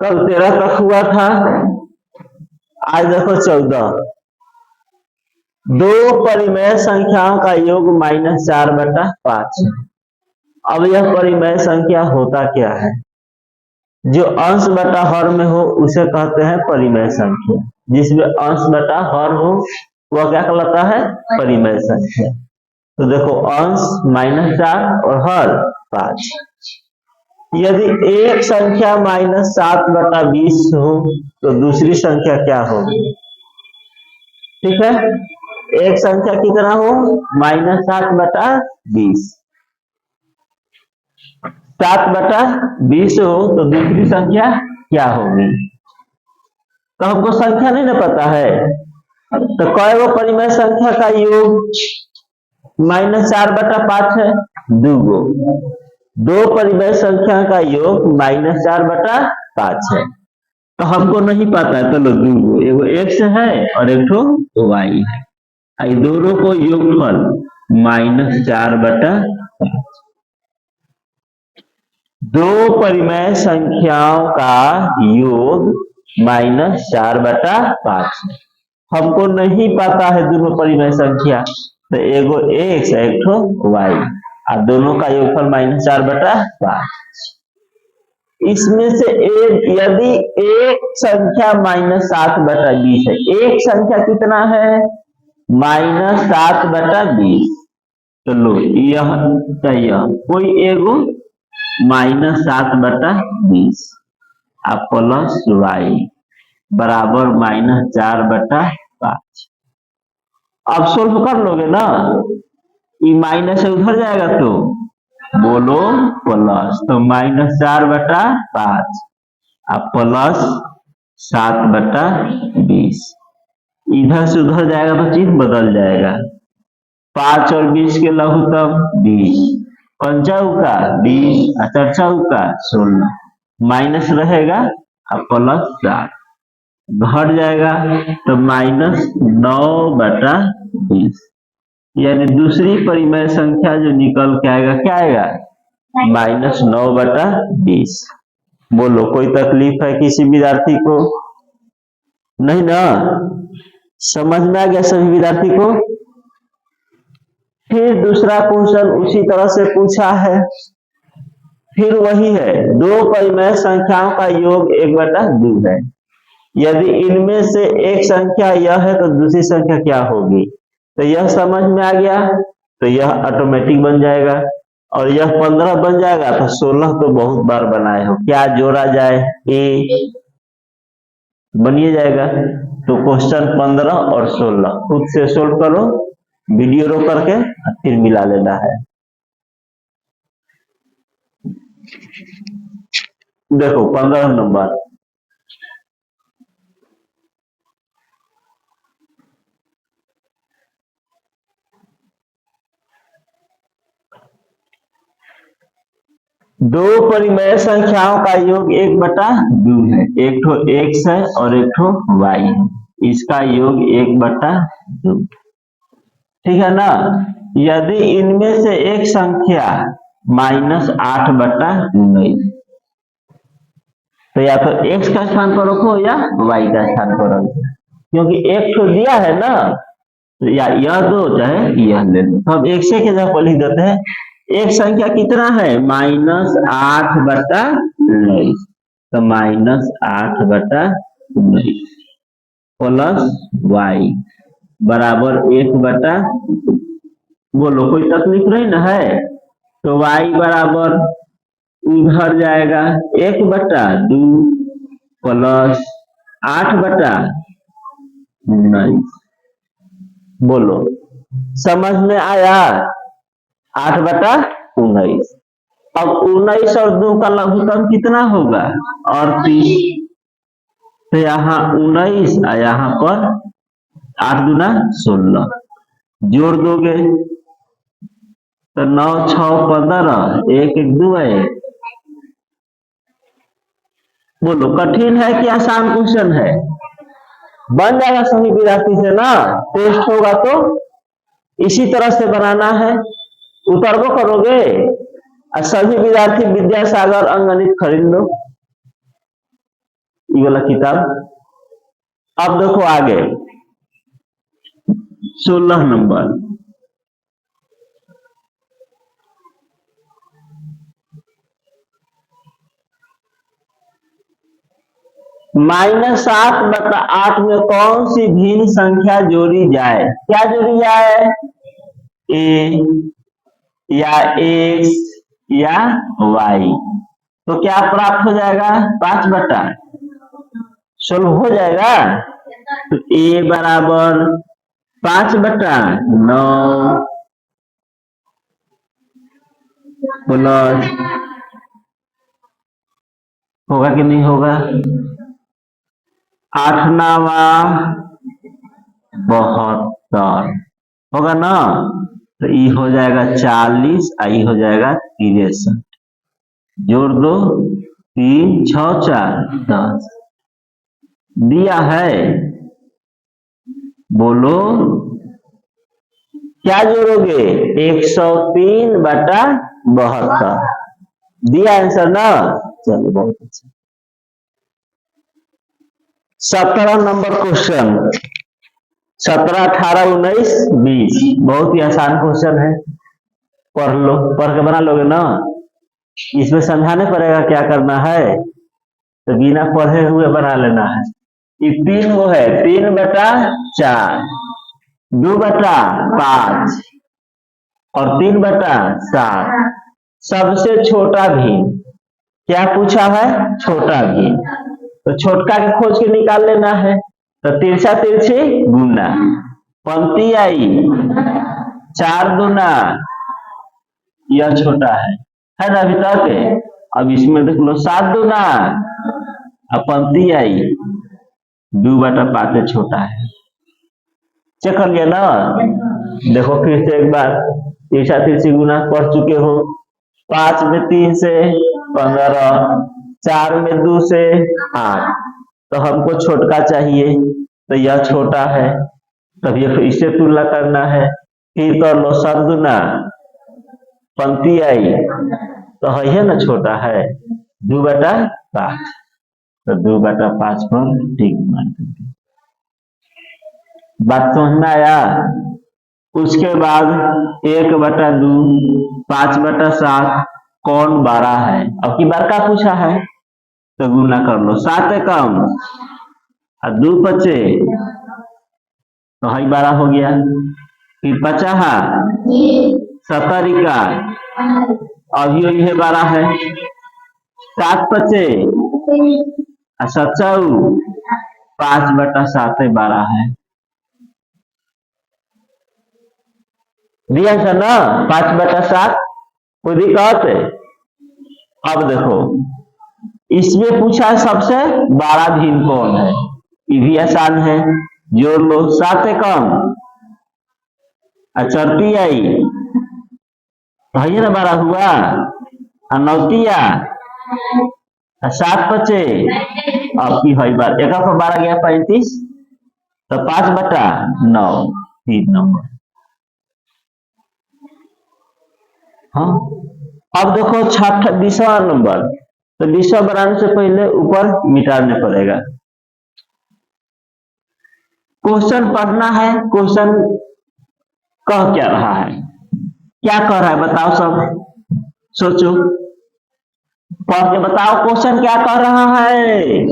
कल 13 तक हुआ था, आज देखो 14। दो परिमेय संख्याओं का योग -4/5। अब यह परिमेय संख्या होता क्या है? जो अंश बटा हर में हो उसे कहते हैं परिमेय संख्या। जिसमें अंश बटा हर हो वह क्या कहलाता है? परिमेय संख्या। तो देखो अंश -4 और हर 5। यदि एक संख्या -7/20 हो तो दूसरी संख्या क्या होगी? ठीक है, एक संख्या कितना हो? -7/20। 7/20 हो तो दूसरी संख्या क्या होगी? तो हमको संख्या नहीं ना पता है, तो कई गो परिमेय संख्या का योग -4/5 है? 2 गो। दो परिमेय संख्या का योग -4/5 है। तो हमको नहीं पता है, तो लो 2 गो, एगो x है और एक ठो y है। आई दोनों को योगफल -4/5। दो परिमेय संख्याओं का योग -4/5। हमको नहीं पता है दोनों परिमेय संख्या, तो एगो x एक ठो y और दोनों का योगफल -4/5। इसमें से यदि एक संख्या -7/20 है, एक संख्या कितना है? -7/20। तो लो यह कोई एगो -7/20 और प्लस y बराबर -4/5। अब सोल्व कर लोगे ना, ये माइनस से उधर जाएगा तो बोलो प्लस, तो -4/5 और प्लस 7/20। इधर से उधर जाएगा तो चिन्ह बदल जाएगा। 5 और 20 के लघुत्तम 20, 5 का 20 और 4 का 16, माइनस रहेगा और प्लस 7 घट जाएगा तो -9/20। यानी दूसरी परिमेय संख्या जो निकल के आएगा क्या आएगा? -9/20। बोलो कोई तकलीफ है किसी विद्यार्थी को? नहीं ना? समझ में आ गया सभी विद्यार्थी को? फिर दूसरा क्वेश्चन उसी तरह से पूछा है, फिर वही है, दो परिमेय संख्याओं का योग 1/2 है। यदि इनमें से एक संख्या यह है तो दूसरी संख्या क्या होगी? तो यह समझ में आ गया, तो यह ऑटोमेटिक बन जाएगा। और यह 15 बन जाएगा तो 16 तो बहुत बार बनाए हो, क्या जोड़ा जाए? ए बनिए जाएगा। तो क्वेश्चन 15 और 16 खुद से सोल्व करो, वीडियो रोक करके फिर मिला लेना है। देखो 15 नंबर, दो परिमेय संख्याओं का योग 1/2 है। एक ठो x है और एक ठो y है, इसका योग 1/2। ठीक है ना? यदि इनमें से एक संख्या -8/19, तो या तो x का स्थान पर रखो या y का स्थान पर रखो, क्योंकि एक ठो दिया है ना, तो या यह दो चाहे यह ले लो। तो हम x के जगह पर लिख देते हैं। एक संख्या कितना है? -8/19, तो -8/19 प्लस y बराबर 1/, बोलो कोई तकलीफ नहीं ना है? तो y बराबर उधर जाएगा 1/2 प्लस 8/19। बोलो समझ में आया? 8/19। अब 19 और 2 का लघुत्तम कितना होगा? 38। तो यहाँ 19 और यहाँ पर 8 दूना 16 जोड़ दोगे तो 9 6 15, 1 1 2 है। बोलो कठिन है कि आसान क्वेश्चन है? बन जाएगा सभी विद्यार्थी से ना, टेस्ट होगा तो इसी तरह से बनाना है। उतरबो करोगे? और सभी विद्यार्थी विद्यासागर अंगणित खरीद लो। ये वाला किताब। अब देखो आगे 16 नंबर, -7/8 में कौन सी भिन्न संख्या जोड़ी जाए? क्या जोड़ी जाए? ए या एक्स या वाई। तो क्या प्राप्त हो जाएगा? 5/16 हो जाएगा। तो ए बराबर 5/9 प्लस, होगा कि नहीं होगा? 8×9 72 होगा ना। तो ये हो जाएगा 40, आई हो जाएगा 63। जोड़ दो, 3 6 4 10 दिया है। बोलो क्या जोड़ोगे? 103/72 दिया आंसर ना। चलो बहुत अच्छा। 17 नंबर क्वेश्चन, 17 18 19 20, बहुत ही आसान क्वेश्चन है। पढ़ लो, पढ़ के बना लोगे ना। इसमें समझाने पड़ेगा क्या करना है, तो बिना पढ़े हुए बना लेना है। ये 3 वो है, 3/4, 2/5 और 3/7। सबसे छोटा भिन्न क्या पूछा है? छोटा भिन्न। तो छोटका के खोज के निकाल लेना है। तो तिरछा तिरछी गुना, पंक्ति आई 4 दूना, यह छोटा है ना अभी तक। अब इसमें देख लो 7 दूना, अब पंक्ति आई 2/5 छोटा है। चेक कर लिया ना। देखो फिर से एक बार, तिरछा तिरछी गुना पढ़ चुके हो। 5 में 3 से 15, 4 में 2 से 8। तो हमको छोटका चाहिए, तो यह छोटा है, तब ये इससे तुलना करना है। फिर कर लो 7 दूना, पंक्ति आई तो है ना छोटा है 2/5। तो 2/5 पर ठीक मान देंगे। बात समझ में आया? उसके बाद 1/2, 5/7 कौन 12 है? अब की बार का पूछा है, तो गुना कर लो। 7 एकम और 2 पचे, तो है 12 हो गया। फिर 50 70 का, अभी ये 12 है। 7 पचे और 7 5/7 12 है। दिया था ना 5/7, कोई दिक्कत? अब देखो इसमें पूछा सबसे बड़ा भिन्न कौन है, ये भी आसान है। जोड़ लो 7 एकम और 4 आई, है ना 12 हुआ, और 9 और 7 पचे, अब की है 12, एक 12 गया 35, तो 5/9 3 नंबर। हाँ, अब देखो 20वां नंबर, तो 20वां बनाने से पहले ऊपर मिटाने पड़ेगा। क्वेश्चन पढ़ना है। क्वेश्चन कह क्या रहा है, क्या कह रहा है बताओ, सब सोचो, पढ़ के बताओ क्वेश्चन क्या कह रहा है।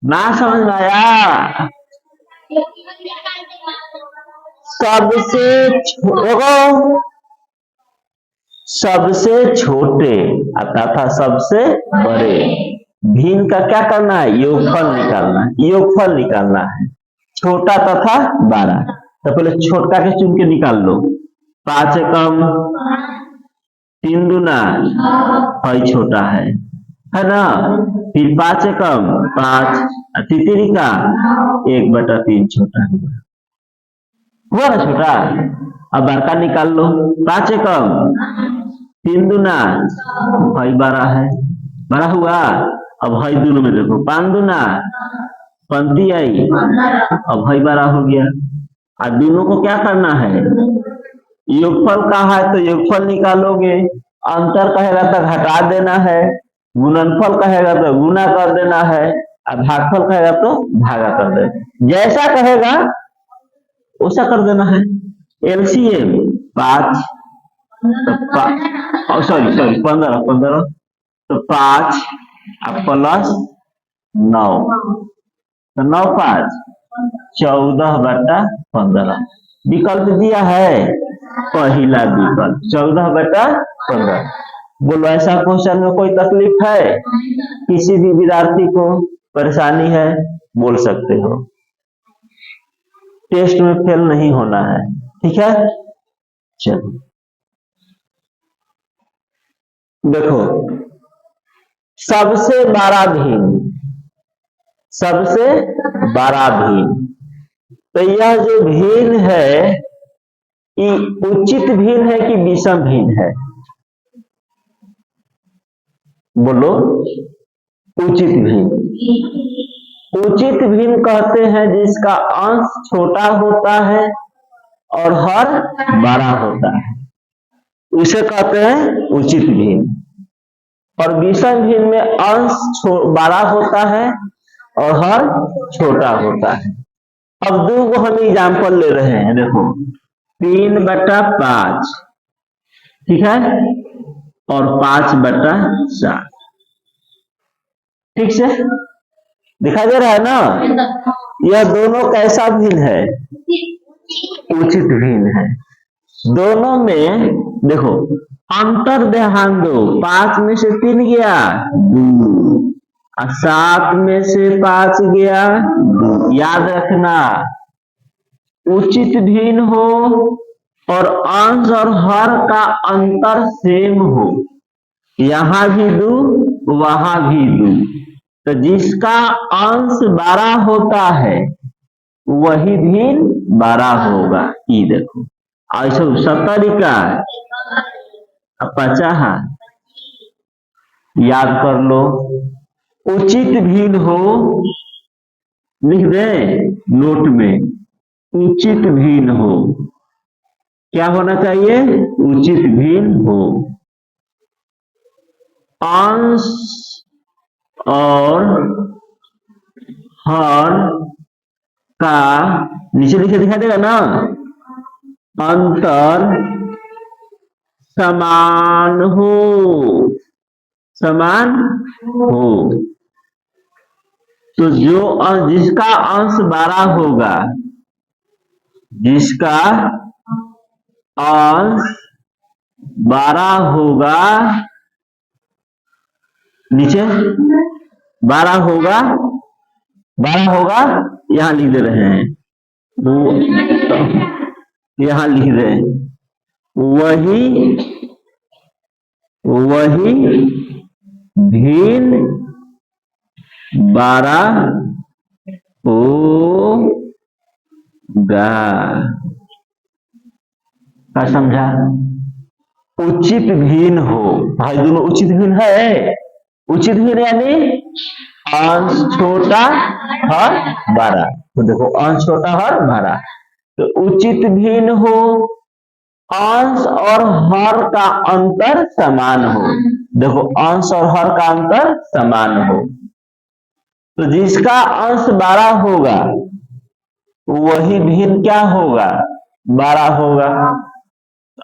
ना समझ में आया? सबसे छोटे तथा सबसे बड़े भिन्न का क्या करना है? योगफल निकालना है। योगफल निकालना है छोटा तथा बड़ा। तो पहले छोटा के चुन के निकाल लो। 5 एकम 3 दूना, है छोटा है ना। फिर 5 एकम 5, तितरी का 1/3 छोटा हुआ ना छोटा। अब बड़का निकाल लो। 5 एकम 3 दूना, है 12 है, 12 हुआ। अब है दोनों में देखो 5 दूना, पंक्ति आई, अब है 12 हो गया। और दोनों को क्या करना है? योगफल का है तो योगफल निकालोगे, अंतर कहेगा तो घटा देना है। गुणनफल कहेगा तो गुना कर देना है, और भागफल कहेगा तो भागा कर देना, जैसा कहेगा वैसा कर देना है। एलसीएम 5, सॉरी सॉरी 15 15, तो 5 प्लस 9, तो 9 5 14/15 विकल्प दिया है, पहला विकल्प 14/15। बोलो ऐसा क्वेश्चन में कोई तकलीफ है? किसी भी विद्यार्थी को परेशानी है बोल सकते हो, टेस्ट में फेल नहीं होना है, ठीक है। चलो देखो, सबसे बड़ा भिन्न, सबसे बड़ा भिन्न, तो यह जो भिन्न है ये उचित भिन्न है कि विषम भिन्न है? बोलो, उचित भिन्न। उचित भिन्न कहते हैं जिसका अंश छोटा होता है और हर बड़ा होता है, उसे कहते हैं उचित भिन्न। और विषम भिन्न में अंश बड़ा होता है और हर छोटा होता है। अब दो को हम एग्जाम्पल ले रहे हैं, देखो 3/5, ठीक है, और 5/7, ठीक से दिखाई दे रहा है ना। यह दोनों कैसा भिन्न है? उचित भिन्न है। दोनों में देखो अंतर ध्यान दो, 5 में से 3 गया 2, और 7 में से 5 गया 2। याद रखना, उचित भिन्न हो और अंश और हर का अंतर सेम हो, यहां भी 2 वहां भी 2, तो जिसका अंश 12 होता है वही भिन्न 12 होगा। ये देखो ऐसा 70 का 50, याद कर लो। उचित भिन्न हो, लिख दे नोट में, उचित भिन्न हो, क्या होना चाहिए? उचित भिन्न हो। अंश और हर का, नीचे लिखे दिखाई देगा ना, अंतर समान हो, समान हो, तो जो जिसका अंश 12 होगा, जिसका अंश 12 होगा, नीचे 12 होगा, 12 होगा, यहां लिख दे रहे हैं, यहां लिख रहे हैं, वही भिन्न 12 होगा। क्या समझा? उचित भिन्न हो, भाई दोनों उचित भिन्न है। उचित भिन्न यानी अंश छोटा हर 12, तो देखो अंश छोटा हर 12, तो उचित भिन्न हो, अंश और हर का अंतर समान हो, देखो अंश और हर का अंतर समान हो, तो जिसका अंश 12 होगा वही भिन्न क्या होगा? 12 होगा।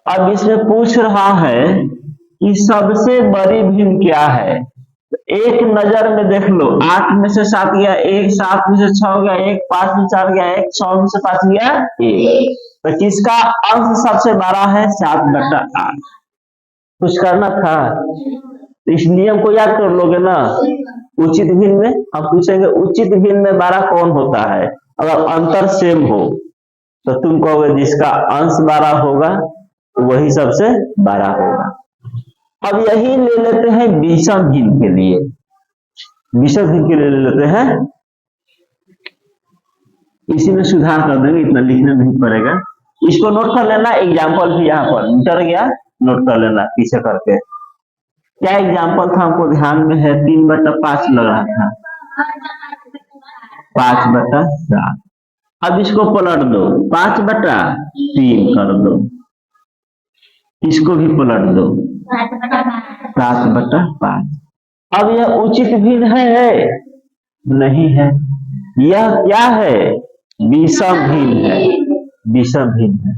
अब इसमें पूछ रहा है कि सबसे बड़ी भिन्न क्या है, तो एक नजर में देख लो, 8 में से 7 गया 1, 7 में से 6 गया 1, 5 में 4 गया 1, 6 में से 5 गया 1, तो किसका अंश सबसे बड़ा है? 7/8। कुछ करना था, इस नियम को याद कर लोगे ना। उचित भिन्न में हम पूछेंगे उचित भिन्न में 12 कौन होता है, अगर अंतर सेम हो तो तुम कहोगे जिसका अंश 12 होगा वही सबसे बड़ा होगा। अब यही ले लेते हैं विषम भिन्न के लिए, विषम भिन्न के लिए ले लेते हैं, इसी में सुधार कर देंगे, इतना लिखना नहीं पड़ेगा। इसको नोट कर लेना, एग्जाम्पल भी यहाँ पर मिटर गया, नोट कर लेना पीछे करके। क्या एग्जाम्पल था हमको ध्यान में है? 3/5 लग रहा था, 5/7। अब इसको पलट दो, 5/3 कर दो, इसको भी पलट दो, 7/5। अब यह उचित भिन्न है? नहीं है। यह क्या है? विषम भिन्न है। विषम भिन्न है।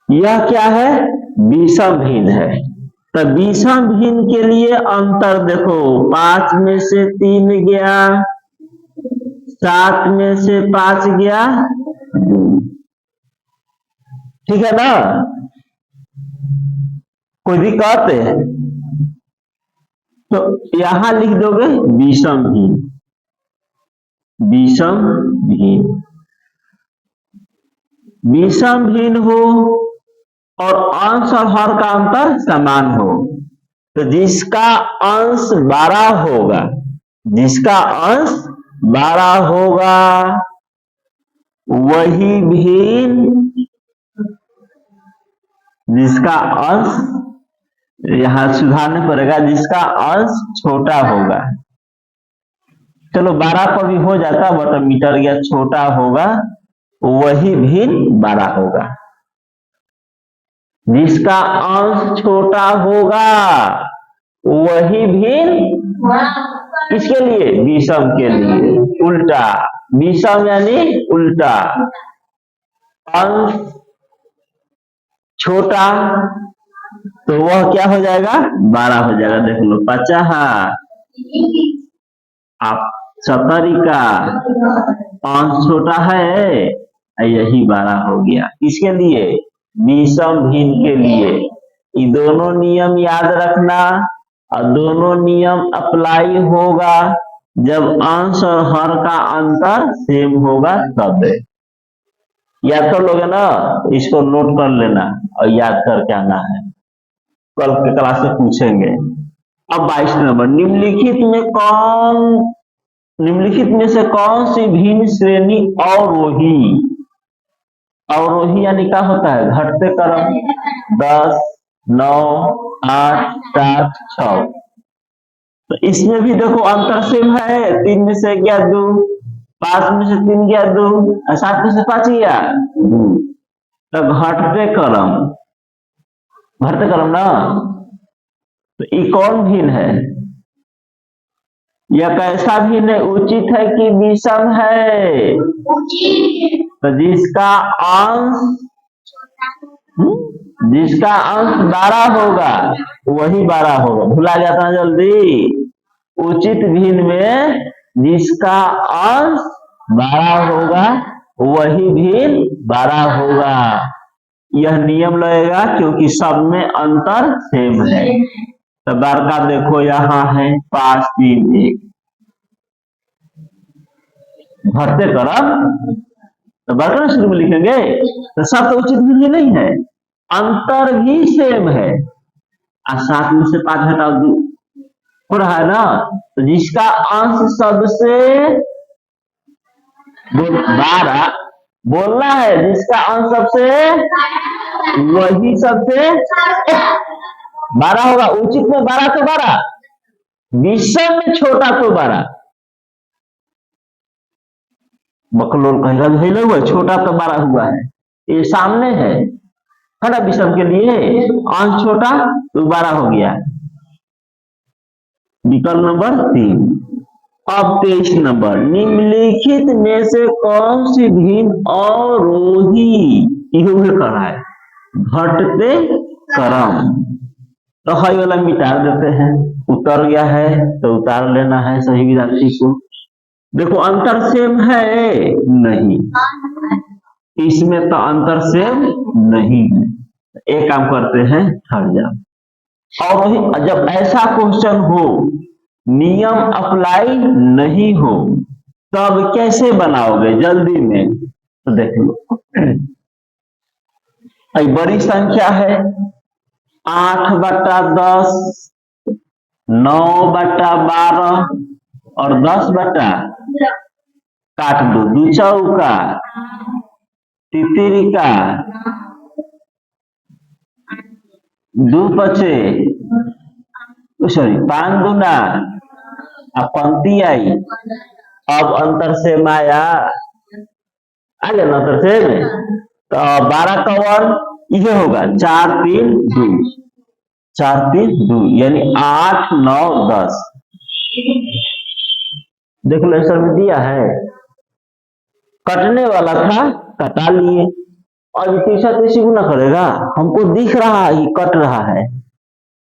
यह क्या है? विषम भिन्न है। तो विषम भिन्न के लिए अंतर देखो, 5 में से 3 गया, 7 में से 5 गया, ठीक है ना? कोई दिक्कत है? तो यहां लिख दोगे विषम भिन्न। विषम भिन्न, विषम भिन्न हो और अंश और हर का अंतर समान हो, तो जिसका अंश 12 होगा, जिसका अंश 12 होगा वही भिन्न, जिसका अंश, यहां सुधारना पड़ेगा, जिसका अंश छोटा होगा। चलो 12 पर भी हो जाता, बट मीटर या छोटा होगा वही भिन्न 12 होगा। जिसका अंश छोटा होगा वही भिन्न, किसके लिए? विषम के लिए। उल्टा, विषम यानी उल्टा, अंश छोटा तो वह क्या हो जाएगा? 12 हो जाएगा। देख लो, 50 आप 70 का अंश छोटा है, यही 12 हो गया। किसके लिए? विषम भिन्न के लिए। ये दोनों नियम याद रखना, और दोनों नियम अप्लाई होगा जब अंश और हर का अंतर सेम होगा तब। याद कर लोगे ना? इसको नोट कर लेना और याद करके आना है, कल के क्लास में पूछेंगे। अब 22 नंबर, निम्नलिखित में से कौन सी भिन्न श्रेणी अवरोही? अवरोही यानी क्या होता है? घटते क्रम, 10, 9, 8, 7, 6। तो इसमें भी देखो अंतर सेम है। 3 में से गया 2, 5 में से 3 गया 2, 7 में से 5 गया 2। तो घटते क्रम, घटते क्रम ना। तो ये कौन भिन्न है? यह कैसा भिन्न है? उचित है कि विषम है? तो जिसका अंश 12 होगा वही 12 होगा। भुला जाता है जल्दी। उचित भिन्न में जिसका अंश 12 होगा वही भिन्न 12 होगा। यह नियम लगेगा क्योंकि सब में अंतर सेम है। तो बड़का देखो यहाँ है 5, 3, 1, घटते क्रम, तो बड़का शुरू में लिखेंगे। तो सब तो उचित भिन्न नहीं है, अंतर भी सेम है। 7 में से 5 घटाओ 2 हो रहा है ना। तो जिसका अंश सबसे 12 बोलना है, जिसका अंश सबसे वही सबसे 12 होगा। उचित में 12 तो 12, विषम में छोटा तो 12। बकलोल कहेगा हुआ छोटा तो 12 हुआ है, ये सामने है ना। विषम के लिए अंश छोटा तो 12 हो गया। विकल्प नंबर 3। अब 23 नंबर, निम्नलिखित में से कौन सी भिन्न अवरोही? यह कर रहा है घटते क्रम। तो हाई वाला मिटा देते हैं, उतर गया है तो उतार लेना है सही विद्यार्थी को। देखो अंतर सेम है? नहीं, इसमें तो अंतर सेम नहीं है। एक काम करते हैं, हट जाओ। और वही जब ऐसा क्वेश्चन हो, नियम अप्लाई नहीं हो, तब कैसे बनाओगे जल्दी में? तो देख लो, बड़ी संख्या है 8/10, 9/12 और 10 काट दो, 2 चौका, तितरी का 2 पचे, सॉरी 5 दूना, अब पंक्ति आई। अब अंतर से माया आ गया ना अंतर से में। तो 12 का 1 यह होगा 4, 3, 2। 4 3 2 यानी 8 9 10। देख लो आंसर में दिया है, कटने वाला था कटा लिए, और तीसरा तीसरी गुना करेगा, हमको दिख रहा है कि कट रहा है,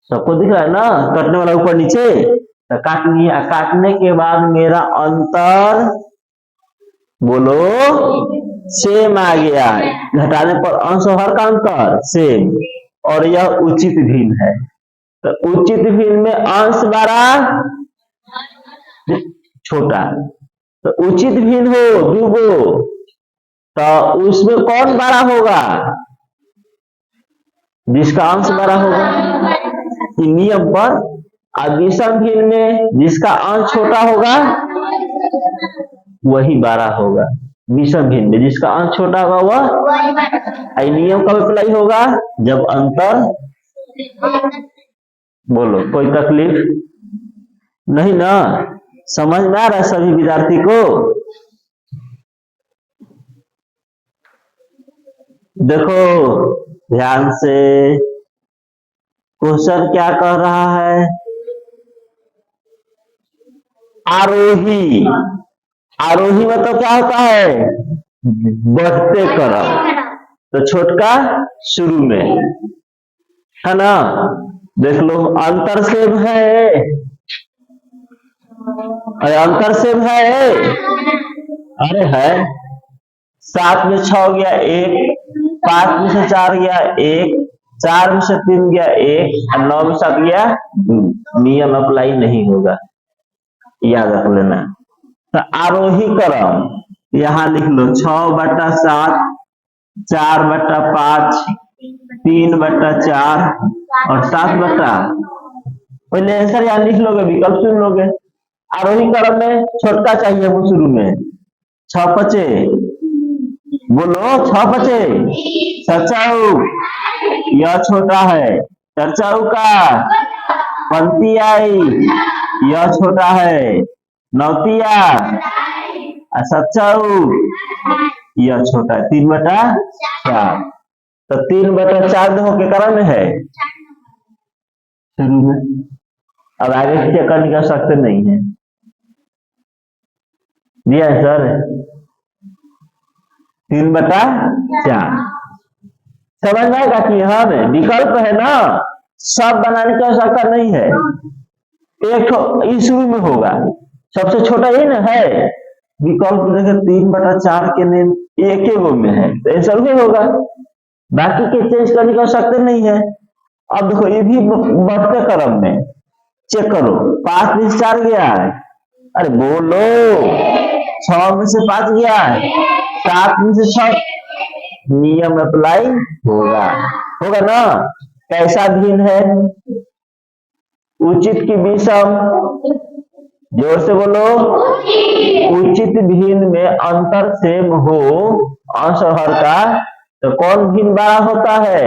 सबको दिख रहा है ना, कटने वाला ऊपर नीचे, तो काट लिया। काटने के बाद मेरा अंतर बोलो सेम आ गया, घटाने पर अंश और हर का अंतर सेम, और यह उचित भिन्न है। तो उचित भिन्न में अंश बड़ा छोटा, तो उचित भिन्न हो दूगो, तो उसमें कौन बड़ा होगा, जिसका अंश बड़ा होगा, नियम पर। और विषम भिन्न में जिसका अंश छोटा होगा वही बड़ा होगा, विषम भिन्न में जिसका अंश छोटा होगा वह। नियम कब अप्लाई होगा, जब अंतर, बोलो कोई तकलीफ नहीं ना, समझ में आ रहा है सभी विद्यार्थी को। देखो ध्यान से, क्वेश्चन क्या कह रहा है, आरोही, आरोही मतलब क्या होता है, बढ़ते क्रम, तो छोटका शुरू में है ना। देख लो अंतर सेम है, अरे अंतर सेम है, अरे है, 7 में 6 गया 1, 5 में से 4 गया 1, 4 में से 3 गया 1, और 9 में 7 गया 2, नियम अप्लाई नहीं होगा, याद रख लेना। तो आरोही क्रम यहाँ लिख लो 6/7, 4/5, 3/4 और 7/, पहले आंसर यहाँ लिख लोगे, विकल्प चुन लोगे। आरोही क्रम में छोटका चाहिए वो शुरू में, 6 5, बोलो 6 5, सचाऊ यह छोटा है, चर्चाऊ का पंक्ति आई यह छोटा है, नौतिया सचाऊ यह छोटा है, 3/4, तो 3/4 होके क्रम में है शुरू में, अब आगे चेक कर सकते नहीं है, दिया है सर 3/4। समझ में आएगा कि यहाँ में विकल्प है ना, सब बनाने की आवश्यकता नहीं है, एक इस शुरू में होगा, सबसे छोटा ही ना है, विकल्प देखे 3/4 के नेम एक ही में है, तो आंसर ही होगा, बाकी के चेंज करने की आवश्यकता नहीं है। अब देखो ये भी बढ़ते क्रम में, चेक करो 5 में से 4 गया है, अरे बोलो 6 में से 5 गया है, 7 में से 6, नियम अप्लाई होगा, होगा ना। कैसा भिन्न है, उचित की विषम, जोर से बोलो, उचित भिन्न में अंतर सेम हो अंश और हर का, तो कौन भिन्न बड़ा होता है,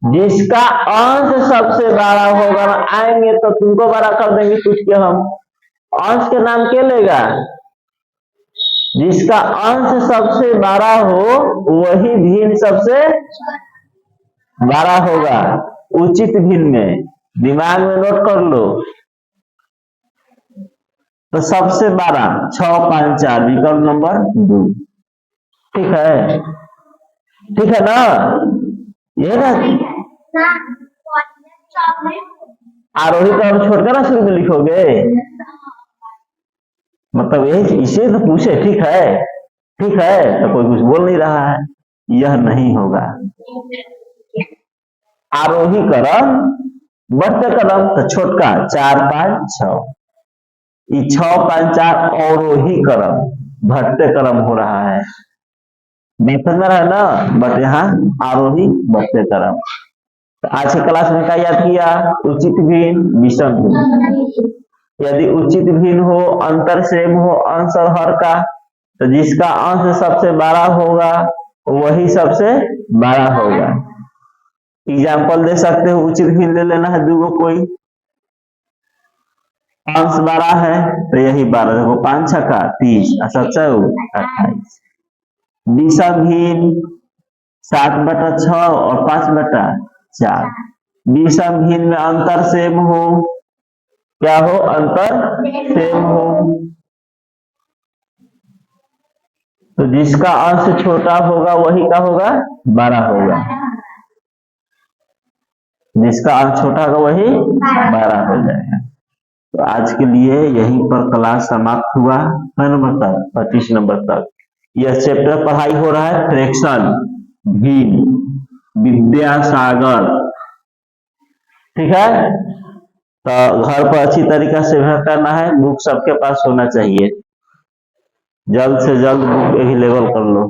जिसका अंश सबसे बड़ा होगा। आएंगे तो तुमको बड़ा कर देंगे कुछ के हम, अंश के नाम क्या लेगा, जिसका अंश सबसे बड़ा हो वही भिन्न सबसे बड़ा होगा, उचित भिन्न में, दिमाग में नोट कर लो। तो सबसे बड़ा 6 5 4, विकल्प नंबर 2, ठीक है, ठीक है ना, ये ना आरोही क्रम छोड़कर ना शुरू में लिखोगे, मतलब यही इसे तो पूछे, ठीक है, ठीक है, तो कोई कुछ बोल नहीं रहा है, यह नहीं होगा। आरोही क्रम, बढ़ते क्रम तो छोटका 4 5 6, ये 6 5 4 अवरोही क्रम, बढ़ते क्रम हो रहा है, समझ रहा है ना, बट यहाँ आरोही बढ़ते क्रम। तो आज की क्लास में क्या याद किया, उचित भिन्न विषम भिन्न, यदि उचित भिन्न हो, अंतर सेम हो अंश और हर का, तो जिसका अंश सबसे बड़ा होगा वही सबसे बड़ा होगा। एग्जाम्पल दे सकते हो, उचित भिन्न ले लेना है दूगो, कोई अंश बड़ा है तो यही 12, देखो 5 6 30, 7 28, विषम भिन्न 7/6 और 5/4। विषम भिन्न में अंतर सेम हो, क्या हो, अंतर सेम हो। तो जिसका अंश छोटा होगा वही का होगा, बड़ा होगा। जिसका अंश छोटा होगा वही बड़ा हो जाएगा। तो आज के लिए यहीं पर क्लास समाप्त हुआ। नंबर तक 25 नंबर तक यह चैप्टर पढ़ाई हो रहा है, फ्रैक्शन भिन्न विद्यासागर। ठीक है, तो घर पर अच्छी तरीके से व्यवहार करना है। बुक सबके पास होना चाहिए, जल्द से जल्द बुक अवेलेबल कर लो।